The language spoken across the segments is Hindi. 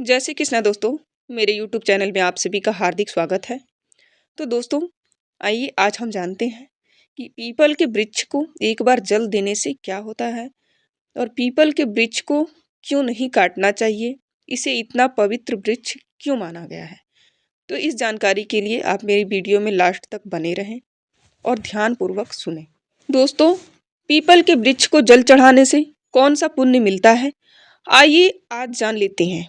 जय श्री कृष्णा दोस्तों। मेरे YouTube चैनल में आप सभी का हार्दिक स्वागत है। तो दोस्तों, आइए आज हम जानते हैं कि पीपल के वृक्ष को एक बार जल देने से क्या होता है और पीपल के वृक्ष को क्यों नहीं काटना चाहिए, इसे इतना पवित्र वृक्ष क्यों माना गया है। तो इस जानकारी के लिए आप मेरी वीडियो में लास्ट तक बने रहें और ध्यानपूर्वक सुनें। दोस्तों, पीपल के वृक्ष को जल चढ़ाने से कौन सा पुण्य मिलता है, आइए आज जान लेते हैं।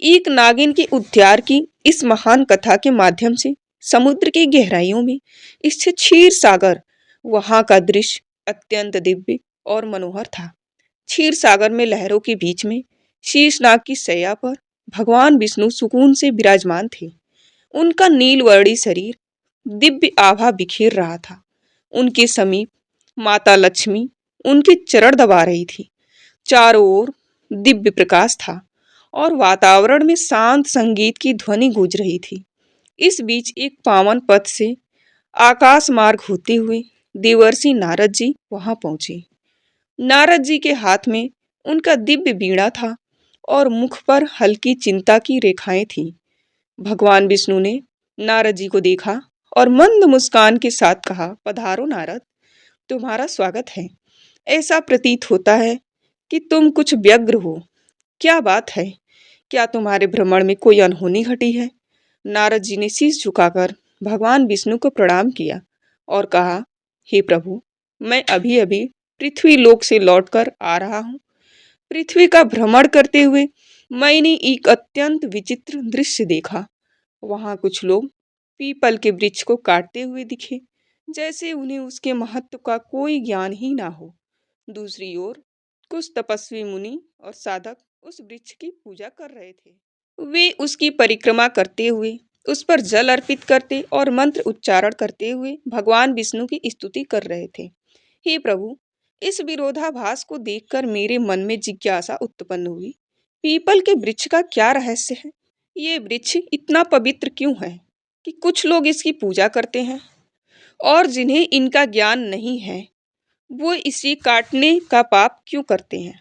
एक नागिन के उद्धार की इस महान कथा के माध्यम से समुद्र की गहराइयों में स्थित क्षीर सागर, वहां का दृश्य अत्यंत दिव्य और मनोहर था। क्षीर सागर में लहरों के बीच में शीर्षनाग की शैया पर भगवान विष्णु सुकून से विराजमान थे। उनका नीलवर्णी शरीर दिव्य आभा बिखेर रहा था। उनके समीप माता लक्ष्मी उनके चरण दबा रही थी। चारों ओर दिव्य प्रकाश था और वातावरण में शांत संगीत की ध्वनि गूंज रही थी। इस बीच एक पावन पथ से आकाश मार्ग होते हुए देवर्षि नारद जी वहां पहुंचे। नारद जी के हाथ में उनका दिव्य बीड़ा था और मुख पर हल्की चिंता की रेखाएं थीं। भगवान विष्णु ने नारद जी को देखा और मंद मुस्कान के साथ कहा, पधारो नारद, तुम्हारा स्वागत है। ऐसा प्रतीत होता है कि तुम कुछ व्यग्र हो। क्या बात है? क्या तुम्हारे भ्रमण में कोई अनहोनी घटी है? नारद जी ने शीश झुकाकर भगवान विष्णु को प्रणाम किया और कहा, हे प्रभु, मैं अभी अभी पृथ्वी लोक से लौटकर आ रहा हूँ। पृथ्वी का भ्रमण करते हुए मैंने एक अत्यंत विचित्र दृश्य देखा। वहां कुछ लोग पीपल के वृक्ष को काटते हुए दिखे, जैसे उन्हें उसके महत्व का कोई ज्ञान ही ना हो। दूसरी ओर कुछ तपस्वी मुनि और साधक उस वृक्ष की पूजा कर रहे थे। वे उसकी परिक्रमा करते हुए उस पर जल अर्पित करते और मंत्र उच्चारण करते हुए भगवान विष्णु की स्तुति कर रहे थे। हे प्रभु, इस विरोधाभास को देखकर मेरे मन में जिज्ञासा उत्पन्न हुई। पीपल के वृक्ष का क्या रहस्य है? ये वृक्ष इतना पवित्र क्यों है कि कुछ लोग इसकी पूजा करते हैं और जिन्हें इनका ज्ञान नहीं है वो इसे काटने का पाप क्यों करते हैं?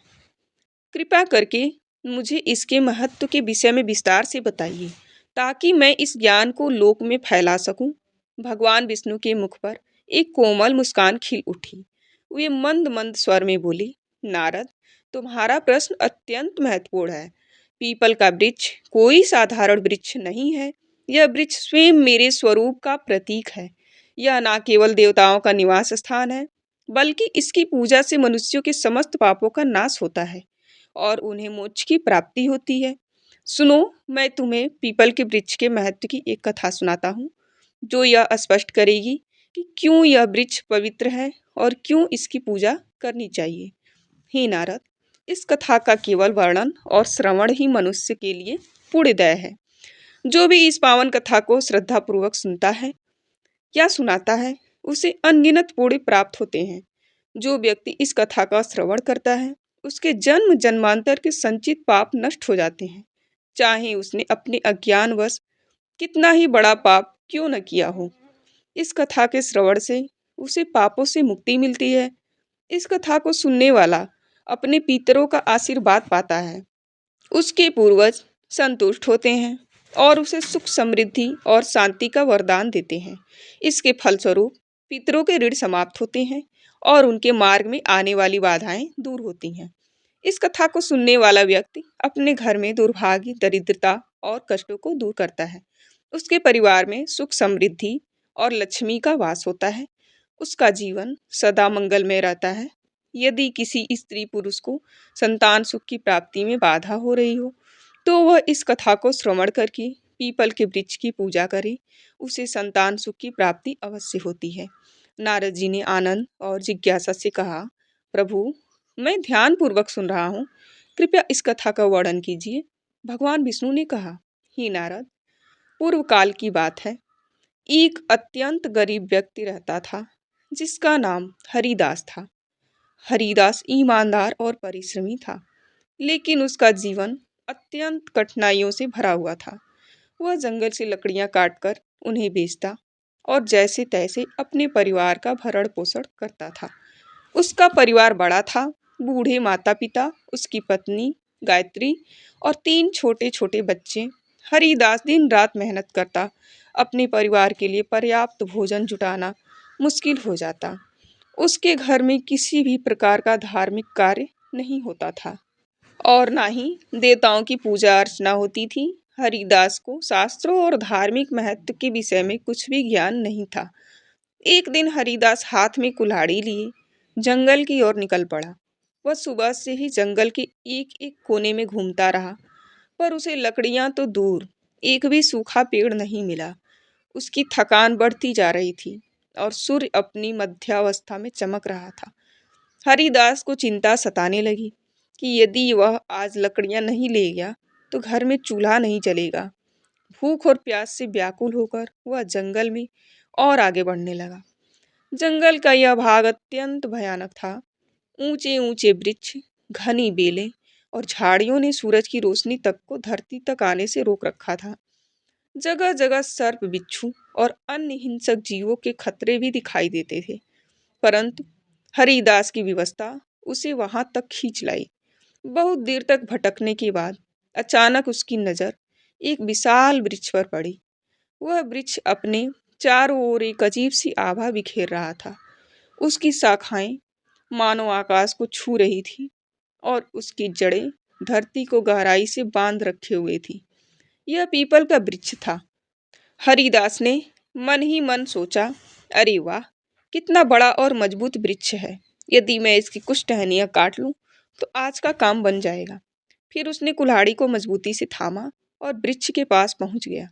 कृपया करके मुझे इसके महत्व के विषय में विस्तार से बताइए ताकि मैं इस ज्ञान को लोक में फैला सकूं। भगवान विष्णु के मुख पर एक कोमल मुस्कान खिल उठी। वे मंद मंद स्वर में बोली, नारद, तुम्हारा प्रश्न अत्यंत महत्वपूर्ण है। पीपल का वृक्ष कोई साधारण वृक्ष नहीं है। यह वृक्ष स्वयं मेरे स्वरूप का प्रतीक है। यह न केवल देवताओं का निवास स्थान है, बल्कि इसकी पूजा से मनुष्यों के समस्त पापों का नाश होता है और उन्हें मोक्ष की प्राप्ति होती है। सुनो, मैं तुम्हें पीपल के वृक्ष के महत्व की एक कथा सुनाता हूँ, जो यह स्पष्ट करेगी कि क्यों यह वृक्ष पवित्र है और क्यों इसकी पूजा करनी चाहिए। हे नारद, इस कथा का केवल वर्णन और श्रवण ही मनुष्य के लिए पुण्यदायक है। जो भी इस पावन कथा को श्रद्धापूर्वक सुनता है या सुनाता है, उसे अनगिनत पुण्य प्राप्त होते हैं। जो व्यक्ति इस कथा का श्रवण करता है, उसके जन्म जन्मांतर के संचित पाप नष्ट हो जाते हैं, चाहे उसने अपने अज्ञानवश कितना ही बड़ा पाप क्यों न किया हो। इस कथा के श्रवण से उसे पापों से मुक्ति मिलती है। इस कथा को सुनने वाला अपने पितरों का आशीर्वाद पाता है, उसके पूर्वज संतुष्ट होते हैं और उसे सुख समृद्धि और शांति का वरदान देते हैं। इसके फलस्वरूप पितरों के ऋण समाप्त होते हैं और उनके मार्ग में आने वाली बाधाएं दूर होती हैं। इस कथा को सुनने वाला व्यक्ति अपने घर में दुर्भाग्य, दरिद्रता और कष्टों को दूर करता है। उसके परिवार में सुख समृद्धि और लक्ष्मी का वास होता है। उसका जीवन सदा मंगलमय रहता है। यदि किसी स्त्री पुरुष को संतान सुख की प्राप्ति में बाधा हो रही हो, तो वह इस कथा को श्रवण करके पीपल के वृक्ष की पूजा करे, उसे संतान सुख की प्राप्ति अवश्य होती है। नारद जी ने आनंद और जिज्ञासा से कहा, प्रभु, मैं ध्यान पूर्वक सुन रहा हूँ, कृपया इस कथा का वर्णन कीजिए। भगवान विष्णु ने कहा, हे नारद, पूर्व काल की बात है। एक अत्यंत गरीब व्यक्ति रहता था, जिसका नाम हरिदास था। हरिदास ईमानदार और परिश्रमी था, लेकिन उसका जीवन अत्यंत कठिनाइयों से भरा हुआ था। वह जंगल से लकड़ियां काटकर उन्हें बेचता और जैसे तैसे अपने परिवार का भरण पोषण करता था। उसका परिवार बड़ा था। बूढ़े माता पिता, उसकी पत्नी, गायत्री और 3 छोटे-छोटे बच्चे। हरिदास दिन रात मेहनत करता, अपने परिवार के लिए पर्याप्त भोजन जुटाना मुश्किल हो जाता। उसके घर में किसी भी प्रकार का धार्मिक कार्य नहीं होता था और ना ही देवताओं की पूजा अर्चना होती थी। हरिदास को शास्त्रों और धार्मिक महत्व के विषय में कुछ भी ज्ञान नहीं था। एक दिन हरिदास हाथ में कुल्हाड़ी लिए जंगल की ओर निकल पड़ा। वह सुबह से ही जंगल के एक एक कोने में घूमता रहा, पर उसे लकड़ियां तो दूर, एक भी सूखा पेड़ नहीं मिला। उसकी थकान बढ़ती जा रही थी और सूर्य अपनी मध्यावस्था में चमक रहा था। हरिदास को चिंता सताने लगी कि यदि वह आज लकड़ियां नहीं ले गया तो घर में चूल्हा नहीं जलेगा। भूख और प्यास से व्याकुल होकर वह जंगल में और आगे बढ़ने लगा। जंगल का यह भाग अत्यंत भयानक था। ऊंचे ऊंचे वृक्ष, घनी बेलें और झाड़ियों ने सूरज की रोशनी तक को धरती तक आने से रोक रखा था। जगह जगह सर्प, बिच्छू और अन्य हिंसक जीवों के खतरे भी दिखाई देते थे, परंतु हरिदास की व्यवस्था उसे वहां तक खींच लाई। बहुत देर तक भटकने के बाद अचानक उसकी नजर एक विशाल वृक्ष पर पड़ी। वह वृक्ष अपने चारों ओर एक अजीब सी आभा बिखेर रहा था। उसकी शाखाएं मानो आकाश को छू रही थी और उसकी जड़ें धरती को गहराई से बांध रखे हुए थी। यह पीपल का वृक्ष था। हरिदास ने मन ही मन सोचा, अरे वाह, कितना बड़ा और मजबूत वृक्ष है। यदि मैं इसकी कुछ टहनियाँ काट लूँ तो आज का काम बन जाएगा। फिर उसने कुल्हाड़ी को मजबूती से थामा और वृक्ष के पास पहुंच गया।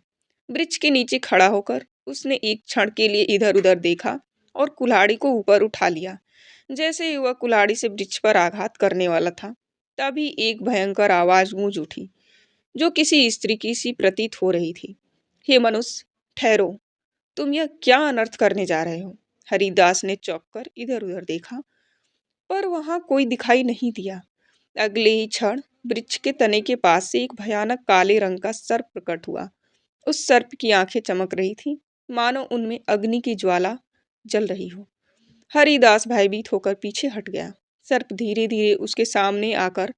वृक्ष के नीचे खड़ा होकर उसने एक क्षण के लिए इधर उधर देखा और कुल्हाड़ी को ऊपर उठा लिया। जैसे ही वह कुल्हाड़ी से वृक्ष पर आघात करने वाला था, तभी एक भयंकर आवाज गूंज उठी, जो किसी स्त्री की सी प्रतीत हो रही थी। हे मनुष्य, ठहरो, तुम यह क्या अनर्थ करने जा रहे हो? हरिदास ने चौंक कर इधर उधर देखा, पर वहां कोई दिखाई नहीं दिया। अगले ही क्षण वृक्ष के तने के पास से एक भयानक काले रंग का सर्प प्रकट हुआ। उस सर्प की आंखें चमक रही थीं, मानो उनमें अग्नि की ज्वाला जल रही हो। हरिदास भयभीत होकर पीछे हट गया। सर्प धीरे धीरे उसके सामने आकर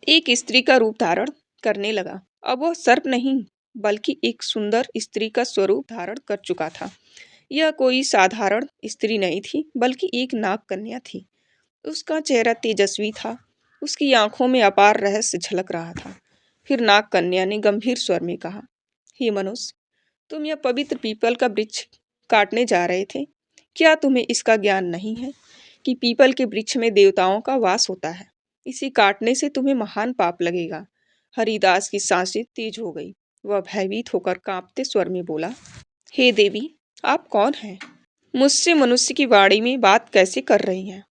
एक स्त्री का रूप धारण करने लगा। अब वह सर्प नहीं, बल्कि एक सुंदर स्त्री का स्वरूप धारण कर चुका था। यह कोई साधारण स्त्री नहीं थी, बल्कि एक नाग कन्या थी। उसका चेहरा तेजस्वी था, उसकी आंखों में अपार रहस्य झलक रहा था। फिर नाग कन्या ने गंभीर स्वर में कहा, हे मनुष्य, तुम यह पवित्र पीपल का वृक्ष काटने जा रहे थे। क्या तुम्हें इसका ज्ञान नहीं है कि पीपल के वृक्ष में देवताओं का वास होता है? इसी काटने से तुम्हें महान पाप लगेगा। हरिदास की सांसें तेज हो गई। वह भयभीत होकर कांपते स्वर में बोला, हे देवी, आप कौन हैं? मुझसे मनुष्य की वाणी में बात कैसे कर रही हैं?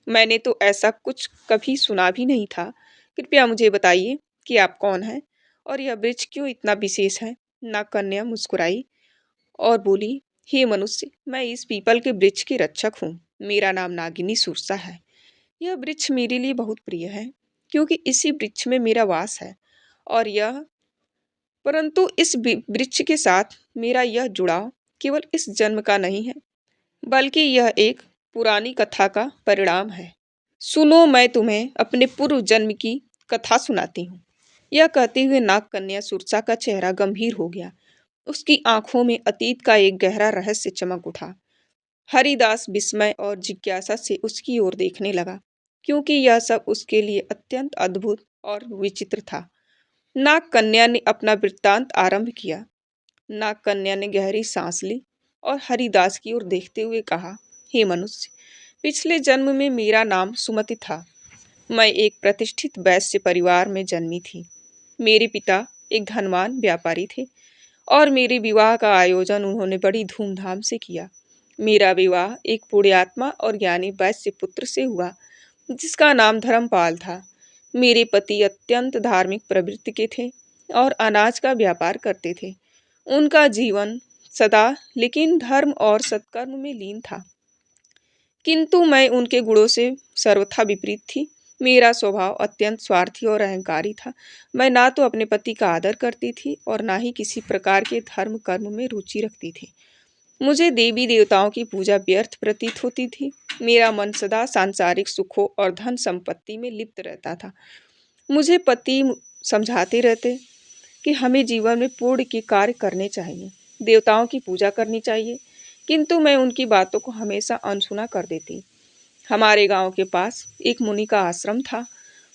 मैंने तो ऐसा कुछ कभी सुना भी नहीं था। कृपया मुझे बताइए कि आप कौन हैं और यह वृक्ष क्यों इतना विशेष है? नाग कन्या मुस्कुराई और बोली, हे मनुष्य, मैं इस पीपल के वृक्ष की रक्षक हूँ। मेरा नाम नागिनी सुरसा है। यह वृक्ष मेरे लिए बहुत प्रिय है, क्योंकि इसी वृक्ष में मेरा वास है और यह परंतु इस वृक्ष के साथ मेरा यह जुड़ाव केवल इस जन्म का नहीं है, बल्कि यह एक पुरानी कथा का परिणाम है। सुनो, मैं तुम्हें अपने पूर्व जन्म की कथा सुनाती हूँ। यह कहते हुए नाग कन्या सुरसा का चेहरा गंभीर हो गया। उसकी आंखों में अतीत का एक गहरा रहस्य चमक उठा। हरिदास विस्मय और जिज्ञासा से उसकी ओर देखने लगा, क्योंकि यह सब उसके लिए अत्यंत अद्भुत और विचित्र था। नाग कन्या ने अपना वृत्तांत आरंभ किया। नाग कन्या ने गहरी सांस ली और हरिदास की ओर देखते हुए कहा, हे मनुष्य, पिछले जन्म में मेरा नाम सुमति था। मैं एक प्रतिष्ठित वैश्य परिवार में जन्मी थी। मेरे पिता एक धनवान व्यापारी थे और मेरे विवाह का आयोजन उन्होंने बड़ी धूमधाम से किया। मेरा विवाह एक पुण्यात्मा और ज्ञानी वैश्य पुत्र से हुआ, जिसका नाम धर्मपाल था। मेरे पति अत्यंत धार्मिक प्रवृत्ति के थे और अनाज का व्यापार करते थे। उनका जीवन सदा लेकिन धर्म और सत्कर्म में लीन था, किंतु मैं उनके गुणों से सर्वथा विपरीत थी। मेरा स्वभाव अत्यंत स्वार्थी और अहंकारी था। मैं ना तो अपने पति का आदर करती थी और ना ही किसी प्रकार के धर्म कर्म में रुचि रखती थी। मुझे देवी देवताओं की पूजा व्यर्थ प्रतीत होती थी। मेरा मन सदा सांसारिक सुखों और धन संपत्ति में लिप्त रहता था। मुझे पति समझाते रहते कि हमें जीवन में पुण्य के कार्य करने चाहिए, देवताओं की पूजा करनी चाहिए, किंतु मैं उनकी बातों को हमेशा अनसुना कर देती। हमारे गांव के पास एक मुनि का आश्रम था।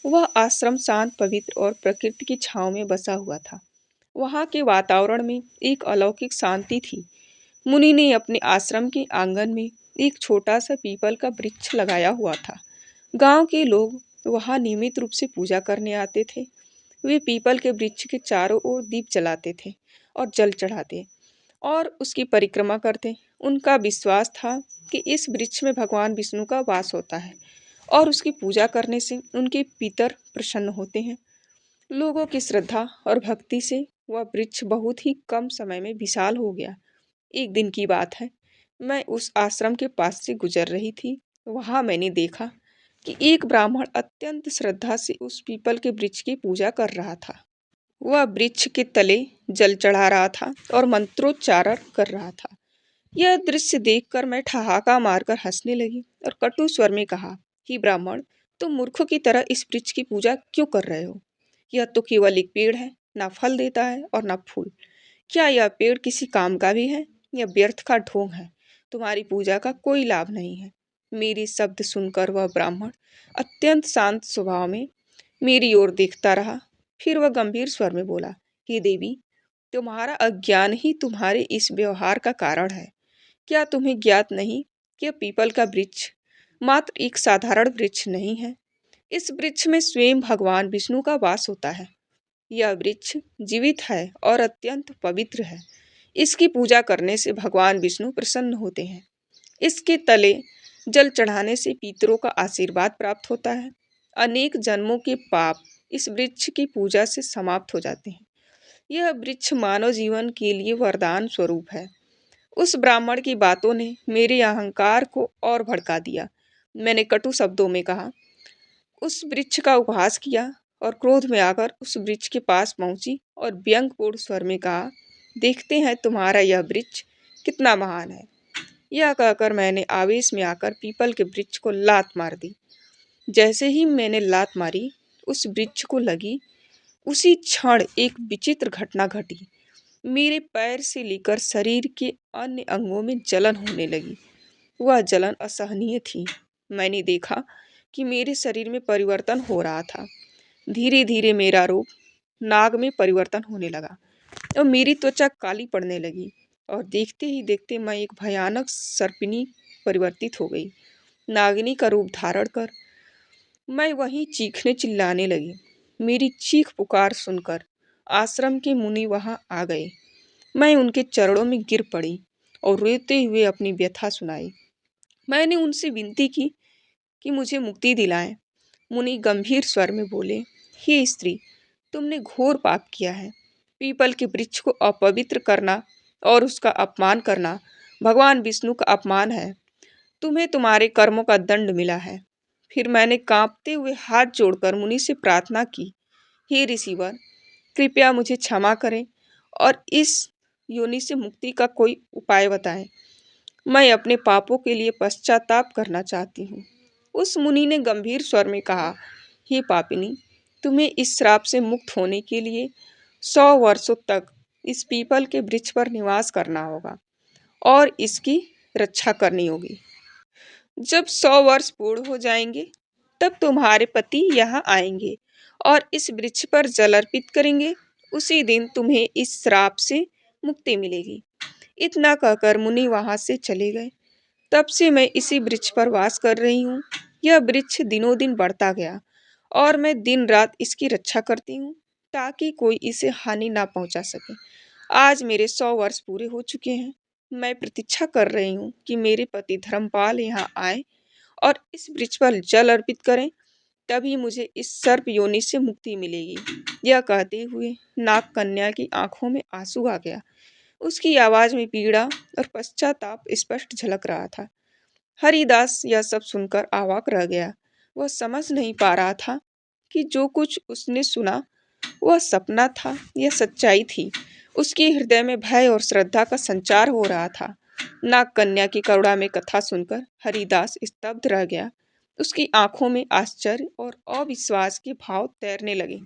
वह आश्रम शांत, पवित्र और प्रकृति की छांव में बसा हुआ था। वहां के वातावरण में एक अलौकिक शांति थी। मुनि ने अपने आश्रम के आंगन में एक छोटा सा पीपल का वृक्ष लगाया हुआ था। गांव के लोग वहां नियमित रूप से पूजा करने आते थे। वे पीपल के वृक्ष के चारों ओर दीप जलाते थे और जल चढ़ाते और उसकी परिक्रमा करते। उनका विश्वास था कि इस वृक्ष में भगवान विष्णु का वास होता है और उसकी पूजा करने से उनके पितर प्रसन्न होते हैं। लोगों की श्रद्धा और भक्ति से वह वृक्ष बहुत ही कम समय में विशाल हो गया। एक दिन की बात है, मैं उस आश्रम के पास से गुजर रही थी। वहां मैंने देखा कि एक ब्राह्मण अत्यंत श्रद्धा से उस पीपल के वृक्ष की पूजा कर रहा था। वह वृक्ष के तले जल चढ़ा रहा था और मंत्रोच्चारण कर रहा था। यह दृश्य देखकर मैं ठहाका मारकर हंसने लगी और कटु स्वर में कहा कि ब्राह्मण, तुम मूर्खों की तरह इस वृक्ष की पूजा क्यों कर रहे हो? यह तो केवल एक पेड़ है, ना फल देता है और ना फूल। क्या यह पेड़ किसी काम का भी है या व्यर्थ का ढोंग है? तुम्हारी पूजा का कोई लाभ नहीं है। मेरी शब्द सुनकर वह ब्राह्मण अत्यंत शांत स्वभाव में मेरी ओर देखता रहा। फिर वह गंभीर स्वर में बोला, हे देवी, तुम्हारा अज्ञान ही तुम्हारे इस व्यवहार का कारण है। क्या तुम्हें ज्ञात नहीं कि यह पीपल का वृक्ष मात्र एक साधारण वृक्ष नहीं है? इस वृक्ष में स्वयं भगवान विष्णु का वास होता है। यह वृक्ष जीवित है और अत्यंत पवित्र है। इसकी पूजा करने से भगवान विष्णु प्रसन्न होते हैं। इसके तले जल चढ़ाने से पितरों का आशीर्वाद प्राप्त होता है। अनेक जन्मों के पाप इस वृक्ष की पूजा से समाप्त हो जाते हैं। यह वृक्ष मानव जीवन के लिए वरदान स्वरूप है। उस ब्राह्मण की बातों ने मेरे अहंकार को और भड़का दिया। मैंने कटु शब्दों में कहा, उस वृक्ष का उपहास किया और क्रोध में आकर उस वृक्ष के पास पहुंची और व्यंग्यपूर्ण स्वर में कहा, देखते हैं तुम्हारा यह वृक्ष कितना महान है। यह कहकर मैंने आवेश में आकर पीपल के वृक्ष को लात मार दी। जैसे ही मैंने लात मारी, उस वृक्ष को लगी, उसी क्षण एक विचित्र घटना घटी। मेरे पैर से लेकर शरीर के अन्य अंगों में जलन होने लगी। वह जलन असहनीय थी। मैंने देखा कि मेरे शरीर में परिवर्तन हो रहा था। धीरे धीरे मेरा रूप नाग में परिवर्तन होने लगा और मेरी त्वचा काली पड़ने लगी और देखते ही देखते मैं एक भयानक सर्पिनी परिवर्तित हो गई। नागिनी का रूप धारण कर मैं वहीं चीखने चिल्लाने लगी। मेरी चीख पुकार सुनकर आश्रम के मुनि वहां आ गए। मैं उनके चरणों में गिर पड़ी और रोते हुए अपनी व्यथा सुनाई। मैंने उनसे विनती की कि मुझे मुक्ति दिलाएं। मुनि गंभीर स्वर में बोले, हे स्त्री, तुमने घोर पाप किया है। पीपल के वृक्ष को अपवित्र करना और उसका अपमान करना भगवान विष्णु का अपमान है। तुम्हें तुम्हारे कर्मों का दंड मिला है। फिर मैंने कांपते हुए हाथ जोड़कर मुनि से प्रार्थना की, हे ऋषिवर, कृपया मुझे क्षमा करें और इस योनि से मुक्ति का कोई उपाय बताएं। मैं अपने पापों के लिए पश्चाताप करना चाहती हूँ। उस मुनि ने गंभीर स्वर में कहा, हे पापिनी, तुम्हें इस श्राप से मुक्त होने के लिए 100 वर्षों तक इस पीपल के वृक्ष पर निवास करना होगा और इसकी रक्षा करनी होगी। जब 100 वर्ष पूर्ण हो जाएंगे, तब तुम्हारे पति यहाँ आएंगे और इस वृक्ष पर जल अर्पित करेंगे। उसी दिन तुम्हें इस श्राप से मुक्ति मिलेगी। इतना कहकर मुनि वहां से चले गए। तब से मैं इसी वृक्ष पर वास कर रही हूँ। यह वृक्ष दिनों दिन बढ़ता गया और मैं दिन रात इसकी रक्षा करती हूँ ताकि कोई इसे हानि ना पहुंचा सके। आज मेरे 100 वर्ष पूरे हो चुके हैं। मैं प्रतीक्षा कर रही हूँ कि मेरे पति धर्मपाल यहाँ आए और इस वृक्ष पर जल अर्पित करें, तभी मुझे इस सर्प योनि से मुक्ति मिलेगी। यह कहते हुए नाग कन्या की आंखों में आंसू आ गया। उसकी आवाज में पीड़ा और पश्चाताप स्पष्ट झलक रहा था। हरिदास यह सब सुनकर अवाक रह गया। वह समझ नहीं पा रहा था कि जो कुछ उसने सुना वह सपना था या सच्चाई थी। उसके हृदय में भय और श्रद्धा का संचार हो रहा था। नाग कन्या की करुणा में कथा सुनकर हरिदास स्तब्ध रह गया। उसकी आंखों में आश्चर्य और अविश्वास के भाव तैरने लगे।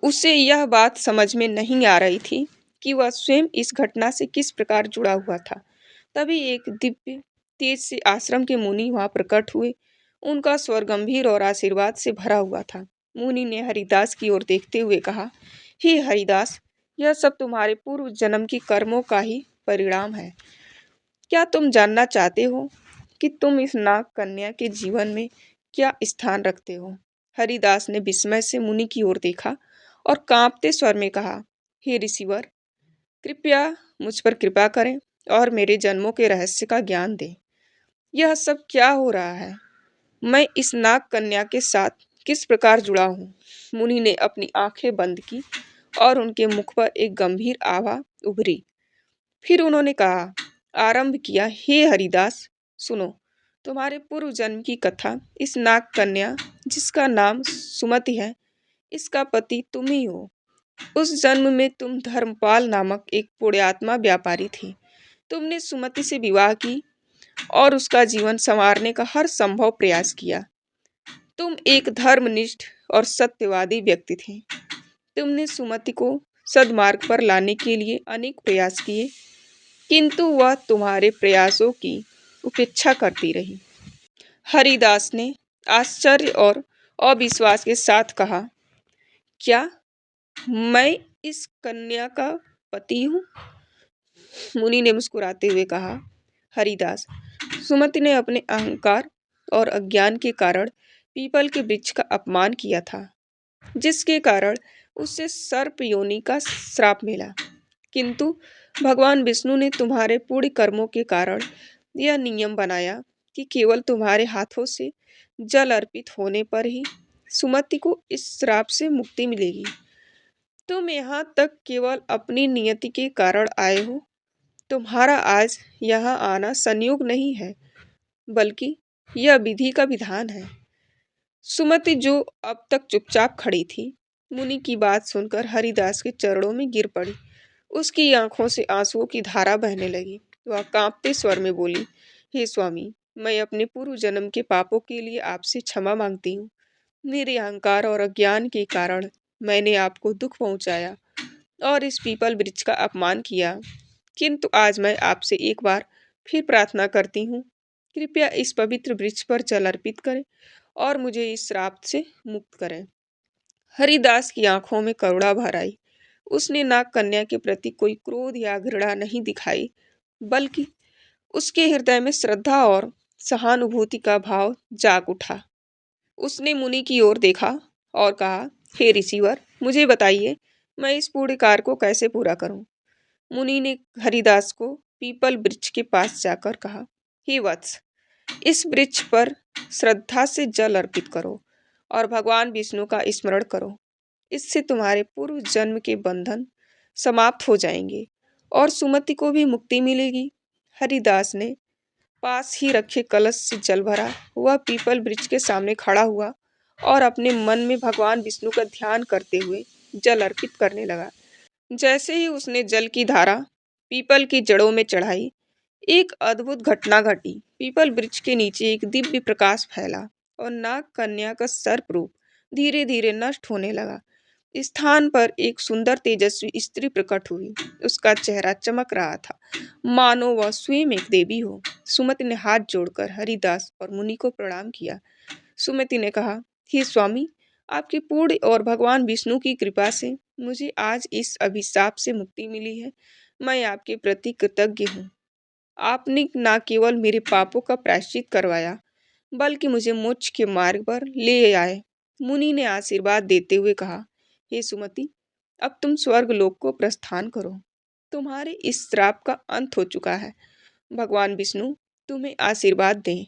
उसे यह बात समझ में नहीं आ रही थी कि वह स्वयं इस घटना से किस प्रकार जुड़ा हुआ था। तभी एक दिव्य तेज से आश्रम के मुनि वहां प्रकट हुए। उनका स्वर गंभीर और आशीर्वाद से भरा हुआ था। मुनि ने हरिदास की ओर देखते हुए कहा, हे हरिदास, यह सब तुम्हारे पूर्व जन्म की कर्मों का ही परिणाम है। क्या तुम जानना चाहते हो कि तुम इस नाग कन्या के जीवन में क्या स्थान रखते हो? हरिदास ने विस्मय से मुनि की ओर देखा और कांपते स्वर में कहा, हे ऋषिवर, कृपया मुझ पर कृपा करें और मेरे जन्मों के रहस्य का ज्ञान दें। यह सब क्या हो रहा है? मैं इस नाग कन्या के साथ किस प्रकार जुड़ा हूँ? मुनि ने अपनी आंखें बंद की और उनके मुख पर एक गंभीर आभा उभरी। फिर उन्होंने कहा, आरंभ किया, हे हरिदास, सुनो, तुम्हारे पूर्व जन्म की कथा। इस नाग कन्या, जिसका नाम सुमति है, इसका पति तुम ही हो। उस जन्म में तुम धर्मपाल नामक एक पुण्यात्मा व्यापारी थे। तुमने सुमति से विवाह की और उसका जीवन संवारने का हर संभव प्रयास किया। तुम एक धर्मनिष्ठ और सत्यवादी व्यक्ति थे। तुमने सुमति को सद्मार्ग पर लाने के लिए अनेक प्रयास किए, किंतु वह तुम्हारे प्रयासों की उपेक्षा करती रही। हरिदास ने आश्चर्य और अविश्वास के साथ कहा, क्या मैं इस कन्या का पति हूँ? मुनि ने मुस्कुराते हुए कहा, हरिदास, सुमति ने अपने अहंकार और अज्ञान के कारण पीपल के वृक्ष का अपमान किया था, जिसके कारण उसे सर्प योनि का श्राप मिला। किंतु भगवान विष्णु ने तुम्हारे पूर्ण कर्मों के कारण यह नियम बनाया कि केवल तुम्हारे हाथों से जल अर्पित होने पर ही सुमति को इस श्राप से मुक्ति मिलेगी। तुम यहाँ तक केवल अपनी नियति के कारण आए हो। तुम्हारा आज यहाँ आना संयोग नहीं है, बल्कि यह विधि का विधान है। सुमति, जो अब तक चुपचाप खड़ी थी, मुनि की बात सुनकर हरिदास के चरणों में गिर पड़ी। उसकी आंखों से आंसुओं की धारा बहने लगी। वह कांपते स्वर में बोली, हे स्वामी, मैं अपने पूर्व जन्म के पापों के लिए आपसे क्षमा मांगती हूँ। मेरे अहंकार और अज्ञान के कारण मैंने आपको दुख पहुंचाया और इस पीपल वृक्ष का अपमान किया। किंतु आज मैं आपसे एक बार फिर प्रार्थना करती हूँ, कृपया इस पवित्र वृक्ष पर जल अर्पित करें और मुझे इस श्राप से मुक्त करें। हरिदास की आंखों में करुणा भर आई। उसने नाग कन्या के प्रति कोई क्रोध या घृणा नहीं दिखाई, बल्कि उसके हृदय में श्रद्धा और सहानुभूति का भाव जाग उठा। उसने मुनि की ओर देखा और कहा, हे ऋषिवर, मुझे बताइए, मैं इस पूर्ण कार्य को कैसे पूरा करूं? मुनि ने हरिदास को पीपल वृक्ष के पास जाकर कहा, हे वत्स, इस वृक्ष पर श्रद्धा से जल अर्पित करो और भगवान विष्णु का स्मरण करो। इससे तुम्हारे पूर्व जन्म के बंधन समाप्त हो जाएंगे और सुमति को भी मुक्ति मिलेगी। हरिदास ने पास ही रखे कलश से जल भरा। वह पीपल वृक्ष के सामने खड़ा हुआ और अपने मन में भगवान विष्णु का ध्यान करते हुए जल अर्पित करने लगा। जैसे ही उसने जल की धारा पीपल की जड़ों में चढ़ाई, एक अद्भुत घटना घटी। पीपल वृक्ष के नीचे एक दिव्य प्रकाश फैला और नाग कन्या का सर्प रूप धीरे धीरे नष्ट होने लगा। स्थान पर एक सुंदर तेजस्वी स्त्री प्रकट हुई। उसका चेहरा चमक रहा था, मानो वह स्वयं एक देवी हो। सुमति ने हाथ जोड़कर हरिदास और मुनि को प्रणाम किया। सुमति ने कहा, हे स्वामी, आपकी पूर्ण और भगवान विष्णु की कृपा से मुझे आज इस अभिशाप से मुक्ति मिली है। मैं आपके प्रति कृतज्ञ हूँ। आपने न केवल मेरे पापों का प्रायश्चित करवाया, बल्कि मुझे मोक्ष के मार्ग पर ले आए। मुनि ने आशीर्वाद देते हुए कहा, हे सुमति, अब तुम स्वर्ग लोक को प्रस्थान करो। तुम्हारे इस श्राप का अंत हो चुका है। भगवान विष्णु तुम्हें आशीर्वाद दें।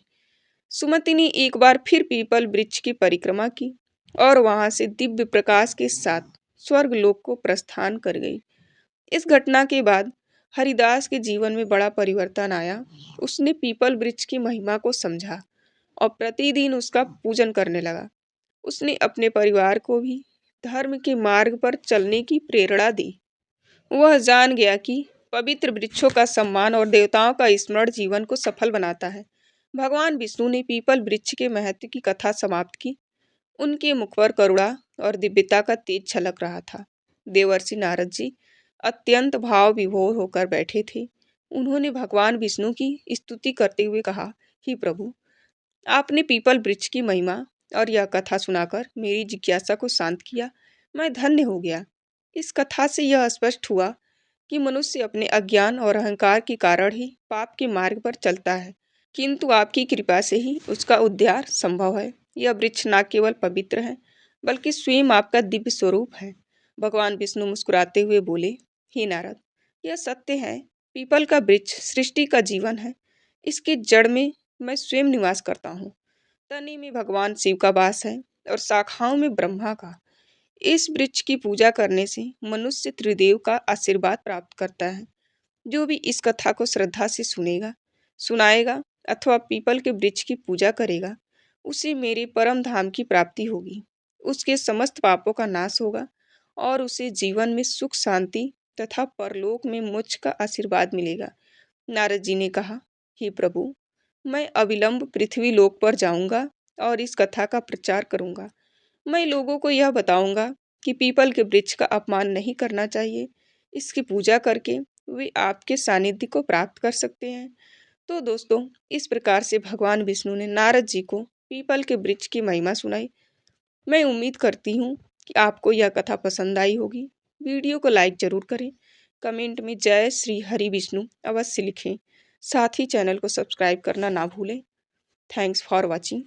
सुमति ने एक बार फिर पीपल वृक्ष की परिक्रमा की और वहां से दिव्य प्रकाश के साथ स्वर्ग लोक को प्रस्थान कर गई। इस घटना के बाद हरिदास के जीवन में बड़ा परिवर्तन आया। उसने पीपल वृक्ष की महिमा को समझा और प्रतिदिन उसका पूजन करने लगा। उसने अपने परिवार को भी धर्म के मार्ग पर चलने की प्रेरणा दी। वह जान गया कि पवित्र वृक्षों का सम्मान और देवताओं का स्मरण जीवन को सफल बनाता है। भगवान विष्णु ने पीपल वृक्ष के महत्व की कथा समाप्त की। उनके मुख पर करुणा और दिव्यता का तेज छलक रहा था। देवर्षि नारद जी अत्यंत भाव विभोर होकर बैठे थे। उन्होंने भगवान विष्णु की स्तुति करते हुए कहा, हे प्रभु, आपने पीपल वृक्ष की महिमा और यह कथा सुनाकर मेरी जिज्ञासा को शांत किया। मैं धन्य हो गया। इस कथा से यह स्पष्ट हुआ कि मनुष्य अपने अज्ञान और अहंकार के कारण ही पाप के मार्ग पर चलता है, किंतु आपकी कृपा से ही उसका उद्धार संभव है। यह वृक्ष न केवल पवित्र है, बल्कि स्वयं आपका दिव्य स्वरूप है। भगवान विष्णु मुस्कुराते हुए बोले, हे नारद, यह सत्य है। पीपल का वृक्ष सृष्टि का जीवन है। इसके जड़ में मैं स्वयं निवास करता हूँ। तने में भगवान शिव का वास है और शाखाओं में ब्रह्मा का। इस वृक्ष की पूजा करने से मनुष्य त्रिदेव का आशीर्वाद प्राप्त करता है। जो भी इस कथा को श्रद्धा से सुनेगा, सुनाएगा अथवा पीपल के वृक्ष की पूजा करेगा, उसे मेरे परम धाम की प्राप्ति होगी। उसके समस्त पापों का नाश होगा और उसे जीवन में सुख शांति तथा परलोक में मोक्ष का आशीर्वाद मिलेगा। नारद जी ने कहा, हे प्रभु, मैं अविलंब पृथ्वी लोक पर जाऊंगा और इस कथा का प्रचार करूंगा। मैं लोगों को यह बताऊंगा कि पीपल के वृक्ष का अपमान नहीं करना चाहिए। इसकी पूजा करके वे आपके सानिध्य को प्राप्त कर सकते हैं। तो दोस्तों, इस प्रकार से भगवान विष्णु ने नारद जी को पीपल के वृक्ष की महिमा सुनाई। मैं उम्मीद करती हूँ कि आपको यह कथा पसंद आई होगी। वीडियो को लाइक जरूर करें। कमेंट में जय श्री हरि विष्णु अवश्य लिखें। साथ ही चैनल को सब्सक्राइब करना ना भूलें। Thanks for watching.